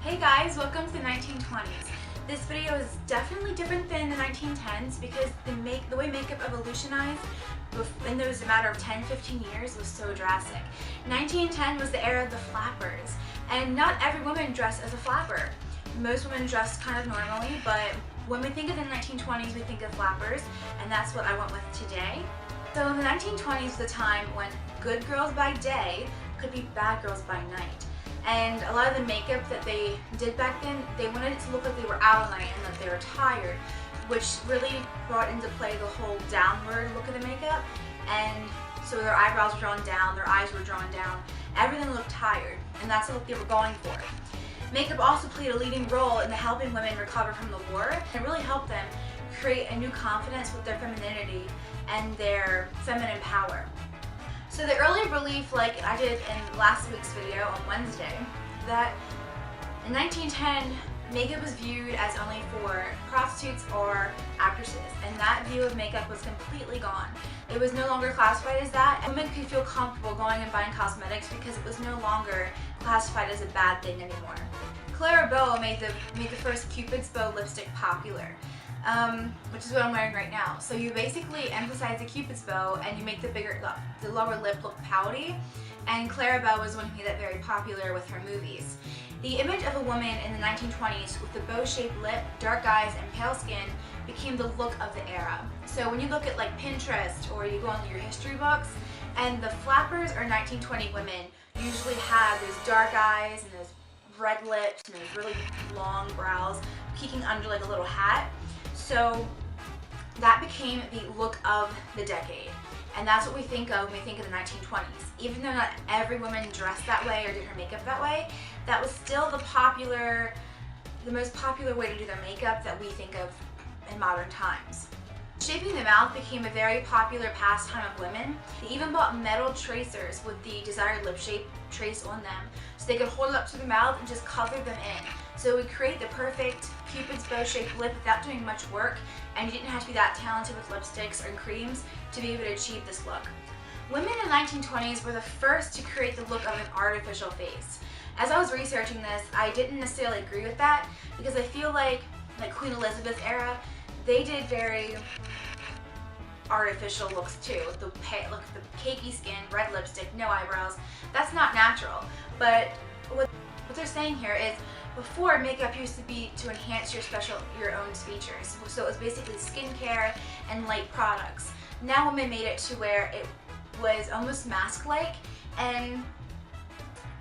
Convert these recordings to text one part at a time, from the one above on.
Hey guys, welcome to the 1920s. This video is definitely different than the 1910s because the way makeup evolutionized in those matter of 10-15 years was so drastic. 1910 was the era of the flappers, and not every woman dressed as a flapper. Most women dressed kind of normally, but when we think of the 1920s, we think of flappers, and that's what I went with today. So the 1920s was the time when good girls by day could be bad girls by night. And a lot of the makeup that they did back then, they wanted it to look like they were out all night and that they were tired, which really brought into play the whole downward look of the makeup. And so their eyebrows were drawn down, their eyes were drawn down, everything looked tired, and that's the look they were going for. Makeup also played a leading role in helping women recover from the war. It really helped them create a new confidence with their femininity and their feminine power. So the early belief, like I did in last week's video on Wednesday, that in 1910 makeup was viewed as only for prostitutes or actresses, and that view of makeup was completely gone. It was no longer classified as that, and women could feel comfortable going and buying cosmetics because it was no longer classified as a bad thing anymore. Clara Bow made the first Cupid's bow lipstick popular. Which is what I'm wearing right now. So you basically emphasize the Cupid's bow and you make the lower lip look pouty, and Clara Bow was one who made that very popular with her movies. The image of a woman in the 1920s with the bow-shaped lip, dark eyes, and pale skin became the look of the era. So when you look at like Pinterest or you go into your history books, and the flappers or 1920 women usually have those dark eyes and those red lips and those really long brows peeking under like a little hat. So that became the look of the decade, and that's what we think of when we think of the 1920s. Even though not every woman dressed that way or did her makeup that way, that was still the most popular way to do their makeup that we think of in modern times. Shaping the mouth became a very popular pastime of women. They even bought metal tracers with the desired lip shape traced on them, so they could hold it up to the mouth and just color them in. So it would create the perfect Cupid's bow-shaped lip without doing much work, and you didn't have to be that talented with lipsticks or creams to be able to achieve this look. Women in the 1920s were the first to create the look of an artificial face. As I was researching this, I didn't necessarily agree with that because I feel like Queen Elizabeth's era, they did very artificial looks too. The cakey skin, red lipstick, no eyebrows. That's not natural. But what they're saying here is before, makeup used to be to enhance your own features. So it was basically skincare and light products. Now women made it to where it was almost mask-like, and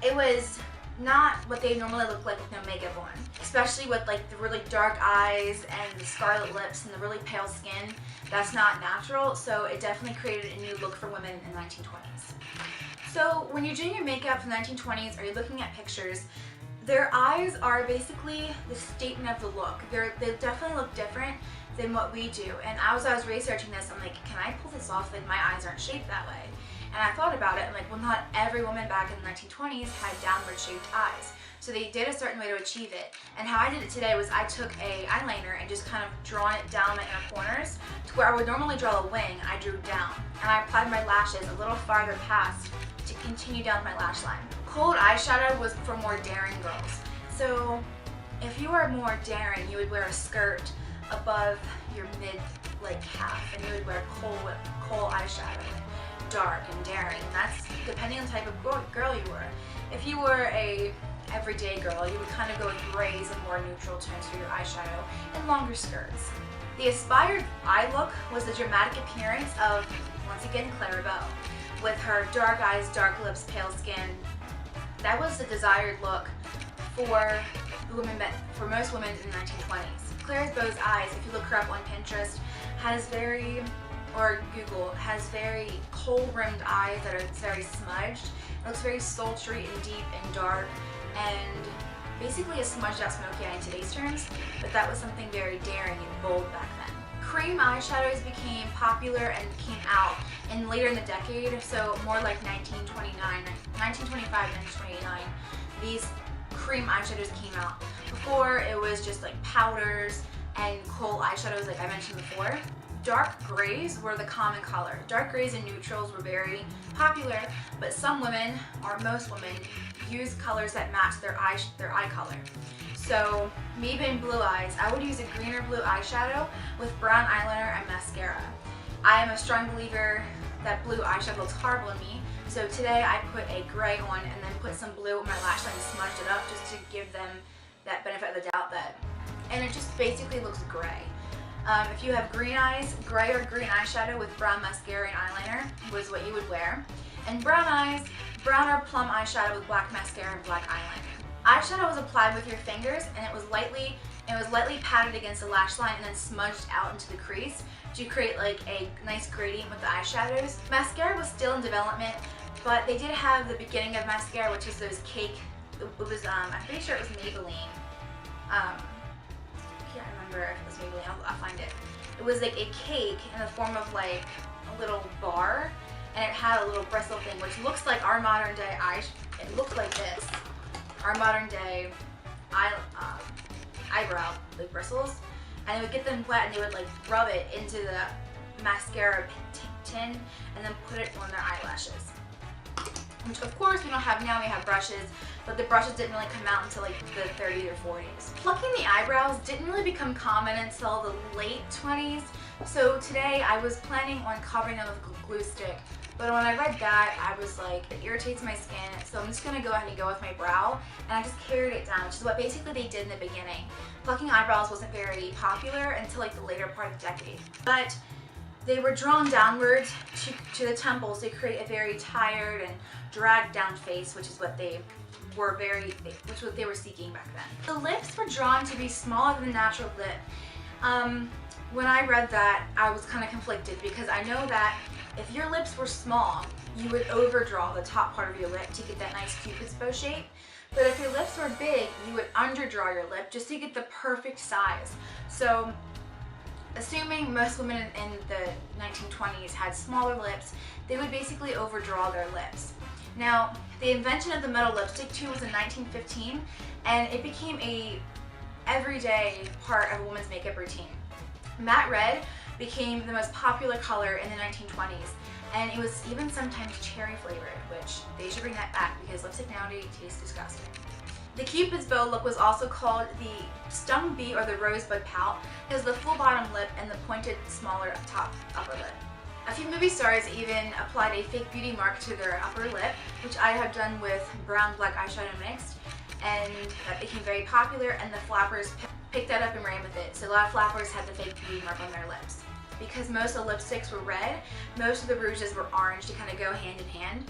it was not what they normally look like with no makeup on. Especially with like the really dark eyes and the scarlet lips and the really pale skin. That's not natural, so it definitely created a new look for women in the 1920s. So when you're doing your makeup from the 1920s or you're looking at pictures, their eyes are basically the statement of the look. They definitely look different than what we do. And as I was researching this, I'm like, can I pull this off? Like, my eyes aren't shaped that way. And I thought about it, and like, well, not every woman back in the 1920s had downward shaped eyes. So they did a certain way to achieve it. And how I did it today was I took a eyeliner and just kind of drawn it down my inner corners to where I would normally draw a wing, I drew down. And I applied my lashes a little farther past to continue down my lash line. Cold eyeshadow was for more daring girls. So if you were more daring, you would wear a skirt above your calf, and you would wear kohl eyeshadow, dark and daring. And that's depending on the type of girl you were. If you were a everyday girl, you would kind of go with grays and more neutral tones for your eyeshadow and longer skirts. The aspired eye look was the dramatic appearance of, once again, Clara Bow. With her dark eyes, dark lips, pale skin. That was the desired look for most women in the 1920s. Clara Bow's eyes, if you look her up on Pinterest, Google, has very kohl-rimmed eyes that are very smudged. It looks very sultry and deep and dark, and basically a smudged out smoky eye in today's terms, but that was something very daring and bold back then. Cream eyeshadows became popular and came out later in the decade, so more like 1925, 1929, these cream eyeshadows came out. Before, it was just like powders and kohl eyeshadows like I mentioned before. dark grays were the common color. Dark grays and neutrals were very popular, but some women, or most women, use colors that match their eye color. So me being blue eyes, I would use a green or blue eyeshadow with brown eyeliner and mascara. I am a strong believer that blue eyeshadow looks horrible on me, so today I put a gray on and then put some blue on my lash line and smudged it up just to give them that benefit of the doubt and it just basically looks gray. If you have green eyes, gray or green eyeshadow with brown mascara and eyeliner was what you would wear. And brown eyes, brown or plum eyeshadow with black mascara and black eyeliner. Eyeshadow was applied with your fingers and it was lightly patted against the lash line and then smudged out into the crease to create like a nice gradient with the eyeshadows. Mascara was still in development, but they did have the beginning of mascara, which is those cake, it was, I'm pretty sure it was Maybelline. I can't remember if it was Maybelline, I'll find it. It was like a cake in the form of like a little bar, and it had a little bristle thing, which looks like our modern day it looks like this. Our modern day eyebrow, like bristles. And they would get them wet and they would like rub it into the mascara tin and then put it on their eyelashes. Which of course we don't have now, we have brushes, but the brushes didn't really come out until like the 30s or 40s. Plucking the eyebrows didn't really become common until the late 20s, so today I was planning on covering them with a glue stick, but when I read that, I was like, it irritates my skin, so I'm just going to go ahead and go with my brow, and I just carried it down, which is what basically they did in the beginning. Plucking eyebrows wasn't very popular until like the later part of the decade, but they were drawn downwards to the temples to create a very tired and dragged down face, which is what they were seeking back then. The lips were drawn to be smaller than the natural lip. When I read that, I was kind of conflicted because I know that if your lips were small, you would overdraw the top part of your lip to get that nice Cupid's bow shape. But if your lips were big, you would underdraw your lip just to get the perfect size. So assuming most women in the 1920s had smaller lips, they would basically overdraw their lips. Now, the invention of the metal lipstick tube was in 1915, and it became a everyday part of a woman's makeup routine. Matte red became the most popular color in the 1920s, and it was even sometimes cherry flavored, which they should bring that back because lipstick nowadays tastes disgusting. The Cupid's bow look was also called the stung bee or the rosebud pout because the full bottom lip and the pointed smaller upper lip. A few movie stars even applied a fake beauty mark to their upper lip, which I have done with brown black eyeshadow mixed, and that became very popular, and the flappers picked that up and ran with it. So a lot of flappers had the fake beauty mark on their lips. Because most of the lipsticks were red, most of the rouges were orange to kind of go hand in hand.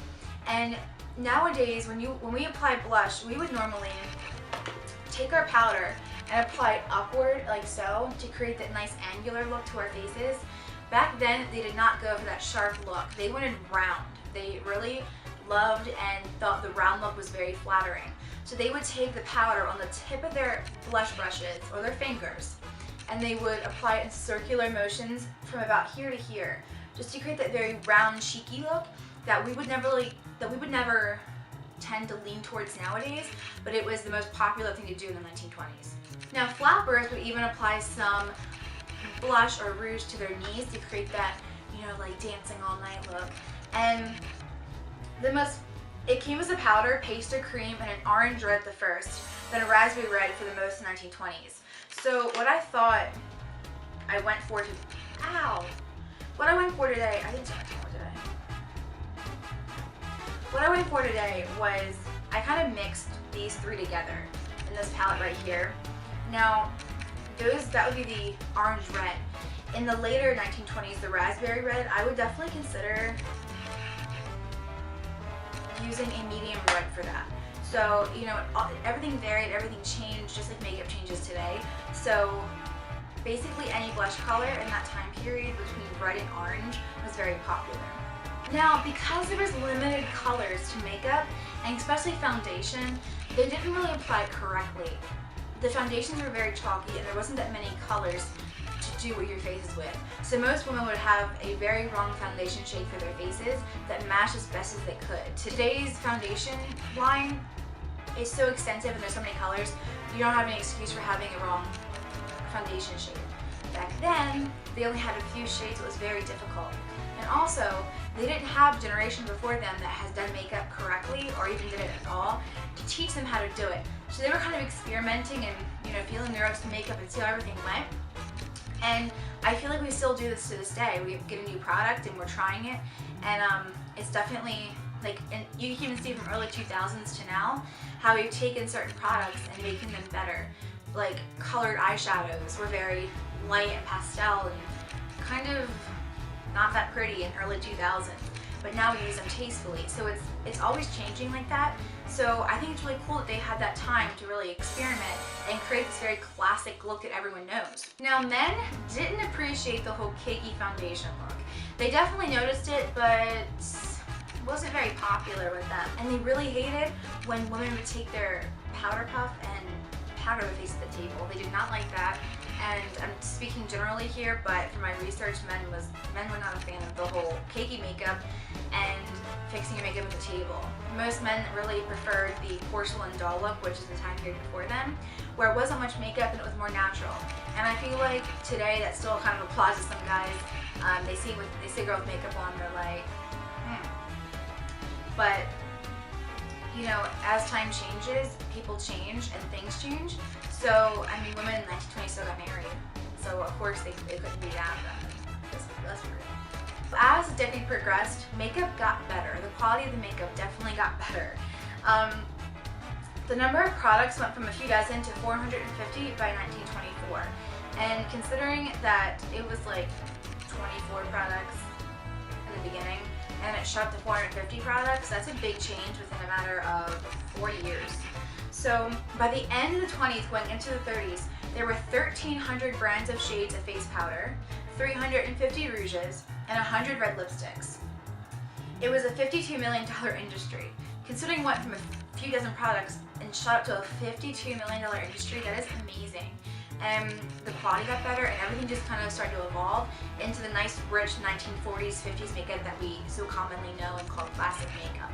And nowadays, when we apply blush, we would normally take our powder and apply it upward like so to create that nice angular look to our faces. Back then, they did not go for that sharp look. They wanted round. They really loved and thought the round look was very flattering. So they would take the powder on the tip of their blush brushes or their fingers, and they would apply it in circular motions from about here to here, just to create that very round, cheeky look that we would never tend to lean towards nowadays, but it was the most popular thing to do in the 1920s. Now, flappers would even apply some blush or rouge to their knees to create that, like dancing all night look. And it came as a powder, pastel cream, and an orange red at the first, then a raspberry red for the most in the 1920s. So what I thought I went for what I went for today, I didn't say today. What I went for today was I kind of mixed these three together in this palette right here. Now, that would be the orange red. In the later 1920s, the raspberry red, I would definitely consider using a medium red for that. So, everything varied, everything changed, just like makeup changes today. So, basically any blush color in that time period between red and orange was very popular. Now, because there was limited colors to makeup, and especially foundation, they didn't really apply correctly. The foundations were very chalky and there wasn't that many colors to do what your face is with. So most women would have a very wrong foundation shade for their faces that matched as best as they could. Today's foundation line is so extensive and there's so many colors, you don't have any excuse for having a wrong foundation shade. back then, they only had a few shades, it was very difficult. And also, they didn't have a generation before them that has done makeup correctly or even did it at all to teach them how to do it. So they were kind of experimenting and, you know, feeling their ropes to makeup and see how everything went. And I feel like we still do this to this day. We get a new product and we're trying it, and it's definitely like, and you can even see from early 2000s to now how we've taken certain products and making them better. Like colored eyeshadows were very light and pastel and kind of not that pretty in early 2000s, but now we use them tastefully. So it's always changing like that. So I think it's really cool that they had that time to really experiment and create this very classic look that everyone knows. Now, men didn't appreciate the whole cakey foundation look. They definitely noticed it, but it wasn't very popular with them. And they really hated when women would take their powder puff and powder the face at the table. They did not like that. And I'm speaking generally here, but from my research, men were not a fan of the whole cakey makeup and fixing your makeup at the table. Most men really preferred the porcelain doll look, which is the time period before them, where it wasn't much makeup and it was more natural. And I feel like today that still kind of applies to some guys. They see a girl with makeup on, they're like, But you know, as time changes, people change and things change. So, I mean, women in the 1920s still got married. So, of course, they couldn't be that then. That's weird. As the decade progressed, makeup got better. The quality of the makeup definitely got better. The number of products went from a few dozen to 450 by 1924. And considering that it was like 24 products in the beginning, and it shot to 450 products, that's a big change within a matter of 40 years. So by the end of the 20s, going into the 30s, there were 1,300 brands of shades of face powder, 350 rouges, and 100 red lipsticks. It was a $52 million industry. Considering what from a few dozen products and shot up to a $52 million industry, that is amazing. And the quality got better and everything just kind of started to evolve into the nice, rich 1940s, 50s makeup that we so commonly know and call classic makeup.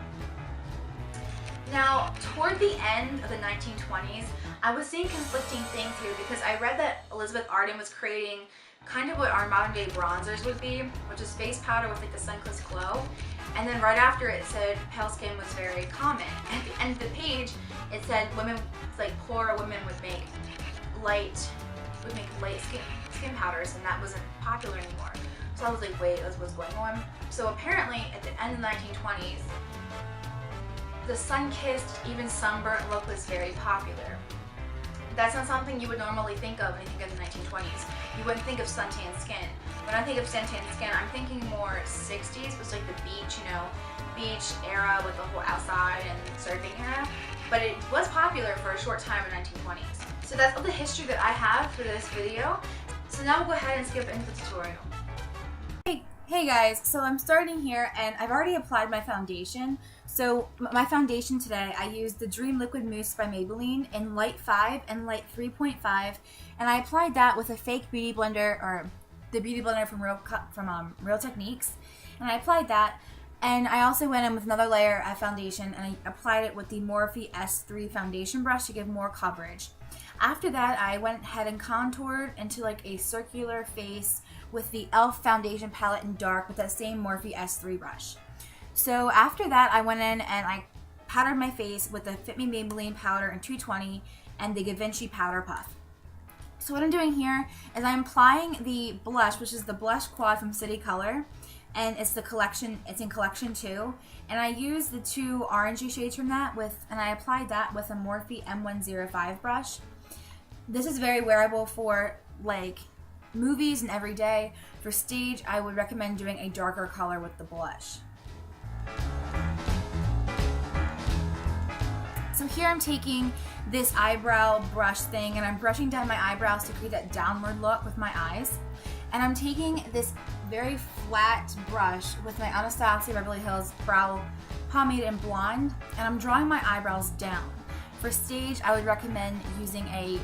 Now, toward the end of the 1920s, I was seeing conflicting things here because I read that Elizabeth Arden was creating kind of what our modern day bronzers would be, which is face powder with like the sun-kissed glow. And then right after it said pale skin was very common. At the end of the page, it said women, like poorer women would make light skin powders, and that wasn't popular anymore. So I was like, wait, what's going on? So apparently at the end of the 1920s, the sun-kissed, even sunburnt look was very popular. That's not something you would normally think of when you think of the 1920s. You wouldn't think of suntan skin. When I think of suntan skin, I'm thinking more 60s, it was like the beach, you know, beach era with the whole outside and surfing era. But it was popular for a short time in the 1920s. So that's all the history that I have for this video. So now we'll go ahead and skip into the tutorial. Hey guys, so I'm starting here and I've already applied my foundation. So my foundation today, I used the Dream Liquid Mousse by Maybelline in light 5 and light 3.5, and I applied that with a fake beauty blender, or the beauty blender from Real Techniques, and I applied that. And I also went in with another layer of foundation and I applied it with the Morphe S3 foundation brush to give more coverage. After that, I went ahead and contoured into like a circular face with the e.l.f. foundation palette in dark with that same Morphe S3 brush. So after that, I went in and I powdered my face with the Fit Me Maybelline powder in 220 and the Givenchy powder puff. So what I'm doing here is I'm applying the blush, which is the Blush Quad from City Color, and it's in collection 2. And I used the 2 orangey shades from that and I applied that with a Morphe M105 brush. This is very wearable for like movies and every day. For stage, I would recommend doing a darker color with the blush. So here I'm taking this eyebrow brush thing and I'm brushing down my eyebrows to create that downward look with my eyes. And I'm taking this very flat brush with my Anastasia Beverly Hills Brow Pomade in Blonde, and I'm drawing my eyebrows down. For stage, I would recommend using a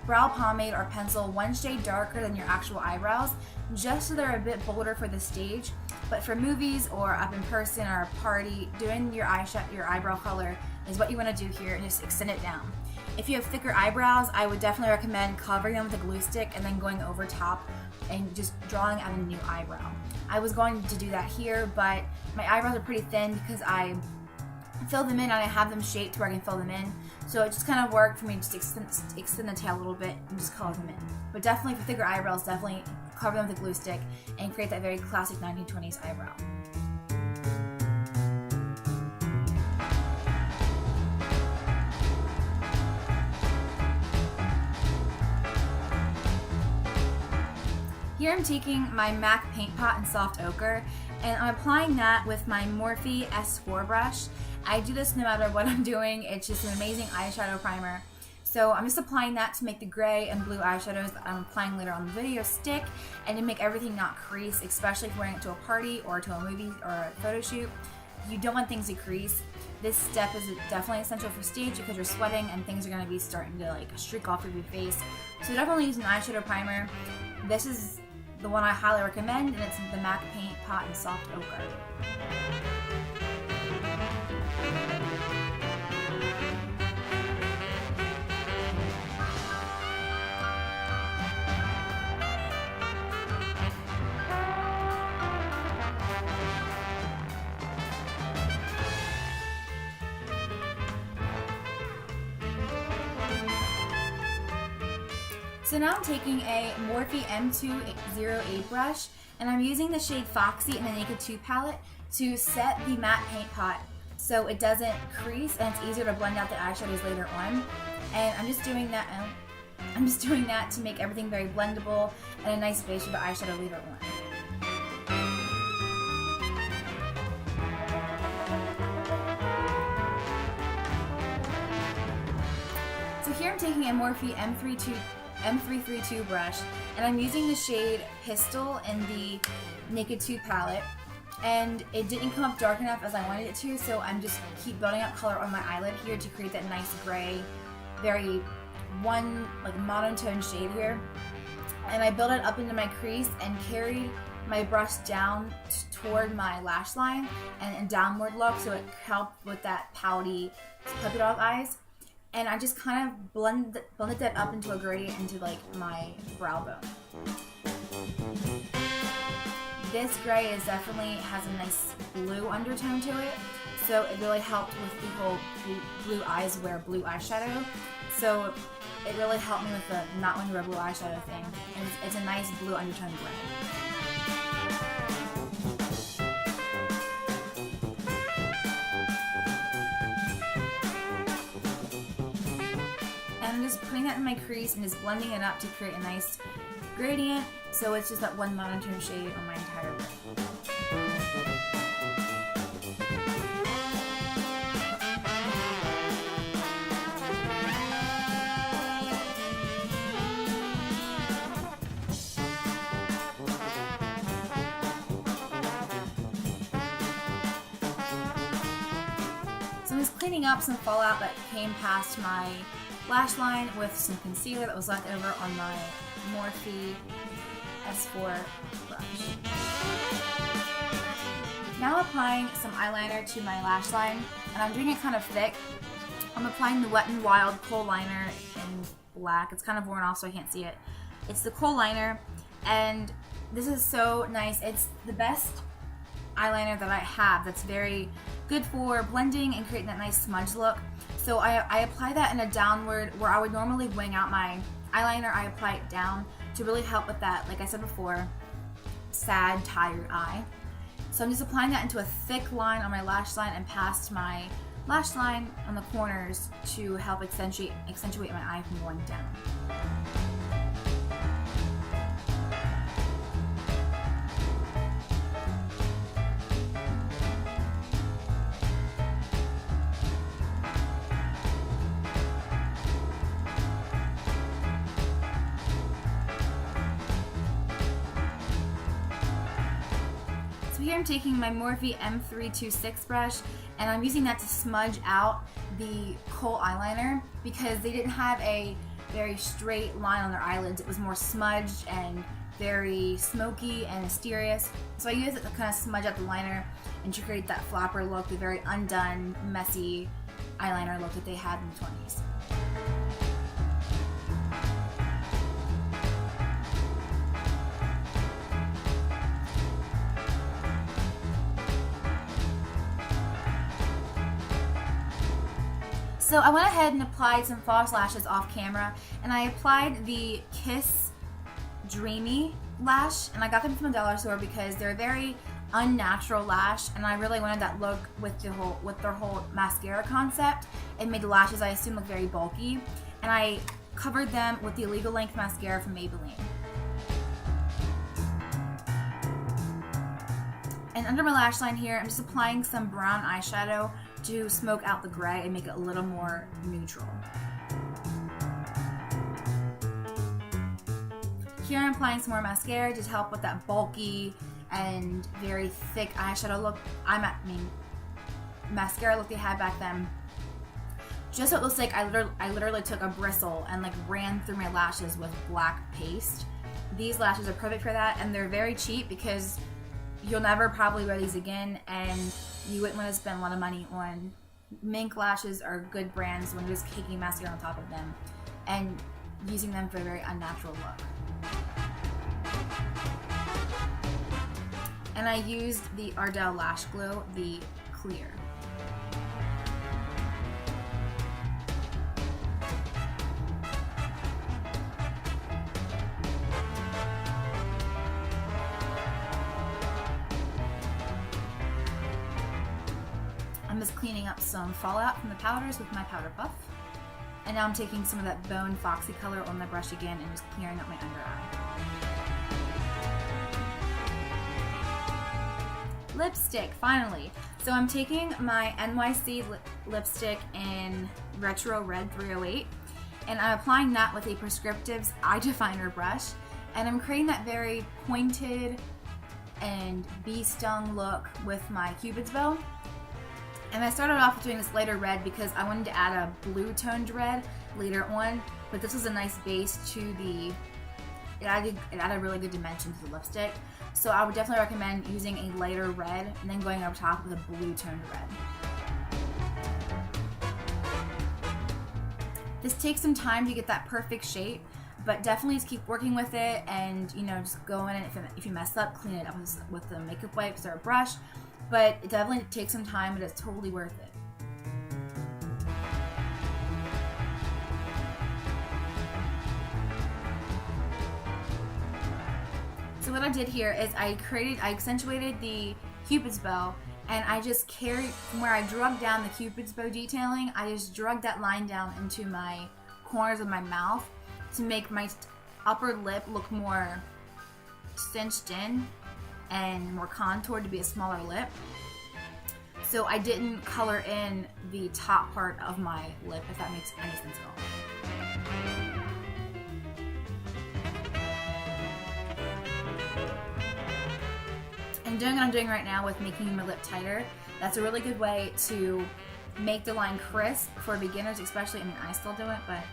brow pomade or pencil 1 shade darker than your actual eyebrows, just so they're a bit bolder for the stage. But for movies or up in person or a party, doing your eyebrow color is what you want to do here, and just extend it down. If you have thicker eyebrows, I would definitely recommend covering them with a glue stick and then going over top and just drawing out a new eyebrow. I was going to do that here, but my eyebrows are pretty thin because I fill them in and I have them shaped where I can fill them in. So it just kind of worked for me to just extend the tail a little bit and just color them in. But definitely for thicker eyebrows, definitely cover them with a glue stick and create that very classic 1920s eyebrow. Here I'm taking my MAC paint pot in soft ochre and I'm applying that with my Morphe S4 brush. I do this no matter what I'm doing. It's just an amazing eyeshadow primer. So I'm just applying that to make the gray and blue eyeshadows that I'm applying later on the video stick and to make everything not crease, especially if you're wearing it to a party or to a movie or a photo shoot. You don't want things to crease. This step is definitely essential for stage because you're sweating and things are going to be starting to like streak off of your face. So definitely use an eyeshadow primer. This is the one I highly recommend, and it's the MAC paint pot in soft ochre. So now I'm taking a Morphe M208 brush and I'm using the shade Foxy in the Naked 2 palette to set the matte paint pot so it doesn't crease and it's easier to blend out the eyeshadows later on. And I'm just doing that to make everything very blendable and a nice base for the eyeshadow later on. So here I'm taking a Morphe M332 brush and I'm using the shade Pistol in the Naked 2 palette, and it didn't come up dark enough as I wanted it to, so I'm just keep building up color on my eyelid here to create that nice gray, very monotone shade here. And I built it up into my crease and carried my brush down toward my lash line and a downward look, so it helped with that pouty puppy dog eyes. And I just kind of blended that up into a gradient into like my brow bone. This gray has a nice blue undertone to it, so it really helped with the whole blue eyes wear blue eyeshadow. So it really helped me with the not wanting to wear blue eyeshadow thing. And it's a nice blue undertone gray. I'm just putting that in my crease and just blending it up to create a nice gradient, so it's just that one monotone shade on my entire lip. So I'm just cleaning up some fallout that came past my lash line with some concealer that was left over on my Morphe S4 brush. Now applying some eyeliner to my lash line, and I'm doing it kind of thick. I'm applying the Wet n Wild Kohl liner in black. It's kind of worn off so I can't see it. It's the Kohl liner, and this is so nice. It's the best eyeliner that I have that's very good for blending and creating that nice smudge look. So I apply that in a downward, where I would normally wing out my eyeliner, I apply it down to really help with that, like I said before, sad, tired eye. So I'm just applying that into a thick line on my lash line and past my lash line on the corners to help accentuate my eye from going down. So here I'm taking my Morphe M326 brush and I'm using that to smudge out the Kohl eyeliner because they didn't have a very straight line on their eyelids. It was more smudged and very smoky and mysterious. So I use it to kind of smudge out the liner and to create that flapper look, the very undone, messy eyeliner look that they had in the 20s. So I went ahead and applied some false lashes off camera, and I applied the Kiss Dreamy lash, and I got them from the dollar store because they're a very unnatural lash, and I really wanted that look with their whole mascara concept. It made the lashes, I assume, look very bulky, and I covered them with the Illegal Length mascara from Maybelline. And under my lash line here, I'm just applying some brown eyeshadow to smoke out the gray and make it a little more neutral. Here I'm applying some more mascara to help with that bulky and very thick eyeshadow look. Mascara look they had back then. Just so it looks like I literally took a bristle and like ran through my lashes with black paste. These lashes are perfect for that, and they're very cheap because you'll never probably wear these again, and you wouldn't want to spend a lot of money on mink lashes or good brands when you're just caking mascara on top of them and using them for a very unnatural look. And I used the Ardell Lash Glue, the clear. I'm just cleaning up some fallout from the powders with my powder puff. And now I'm taking some of that Bone Foxy color on the brush again and just clearing up my under eye. Lipstick, finally. So I'm taking my NYC lipstick in Retro Red 308, and I'm applying that with a Prescriptives Eye Definer brush, and I'm creating that very pointed and bee-stung look with my Cupid's bow. And I started off doing this lighter red because I wanted to add a blue toned red later on, but this was a nice base to the, it added a really good dimension to the lipstick. So I would definitely recommend using a lighter red and then going over top with a blue toned red. This takes some time to get that perfect shape, but definitely just keep working with it, and just go in, and if you mess up, clean it up with the makeup wipes or a brush. But it definitely takes some time, but it's totally worth it. So what I did here is I accentuated the Cupid's bow, and I just carried from where I drug down the Cupid's bow detailing, I just drug that line down into my corners of my mouth to make my upper lip look more cinched in and more contoured to be a smaller lip. So I didn't color in the top part of my lip, if that makes any sense at all. And doing what I'm doing right now with making my lip tighter, that's a really good way to make the line crisp for beginners, especially. I still do it, but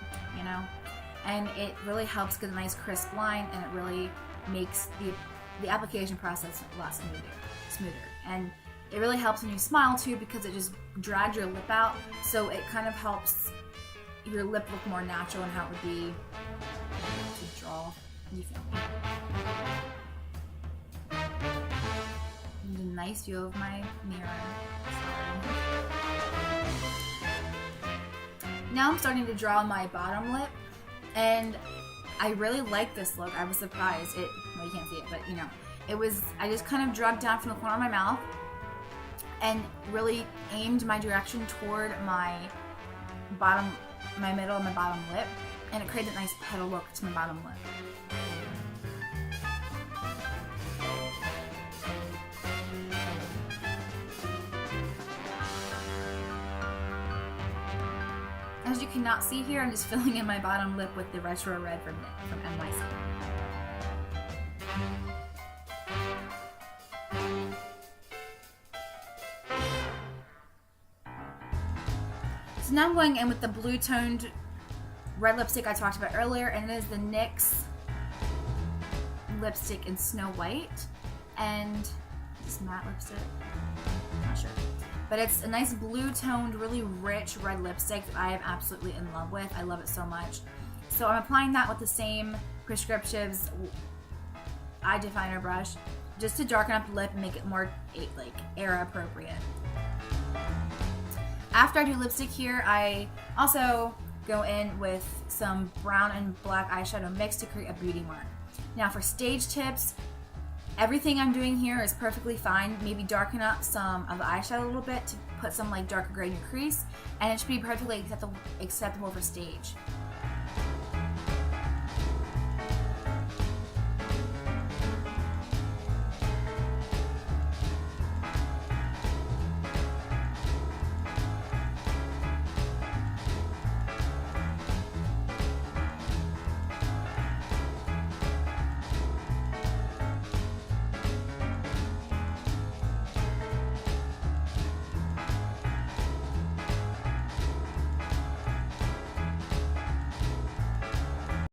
and it really helps get a nice crisp line, and it really makes the application process a lot smoother. And it really helps when you smile too, because it just drags your lip out, so it kind of helps your lip look more natural and how it would be to draw. You feel me? And a nice view of my mirror. Now I'm starting to draw my bottom lip, and I really like this look. I was surprised. Well, you can't see it, but I just kind of drugged down from the corner of my mouth and really aimed my direction toward my middle of my bottom lip, and it created a nice petal look to my bottom lip. As you cannot see here, I'm just filling in my bottom lip with the Retro Red from NYC. So now I'm going in with the blue toned red lipstick I talked about earlier, and it is the NYX lipstick in Snow White, and this matte lipstick, I'm not sure. but it's a nice blue-toned, really rich red lipstick that I am absolutely in love with. I love it so much. So I'm applying that with the same Prescriptives Eye Definer brush, just to darken up the lip and make it more like era appropriate. After I do lipstick here, I also go in with some brown and black eyeshadow mix to create a beauty mark. Now for stage tips, everything I'm doing here is perfectly fine. Maybe darken up some of the eyeshadow a little bit to put some like darker gray in your crease, and it should be perfectly acceptable for stage.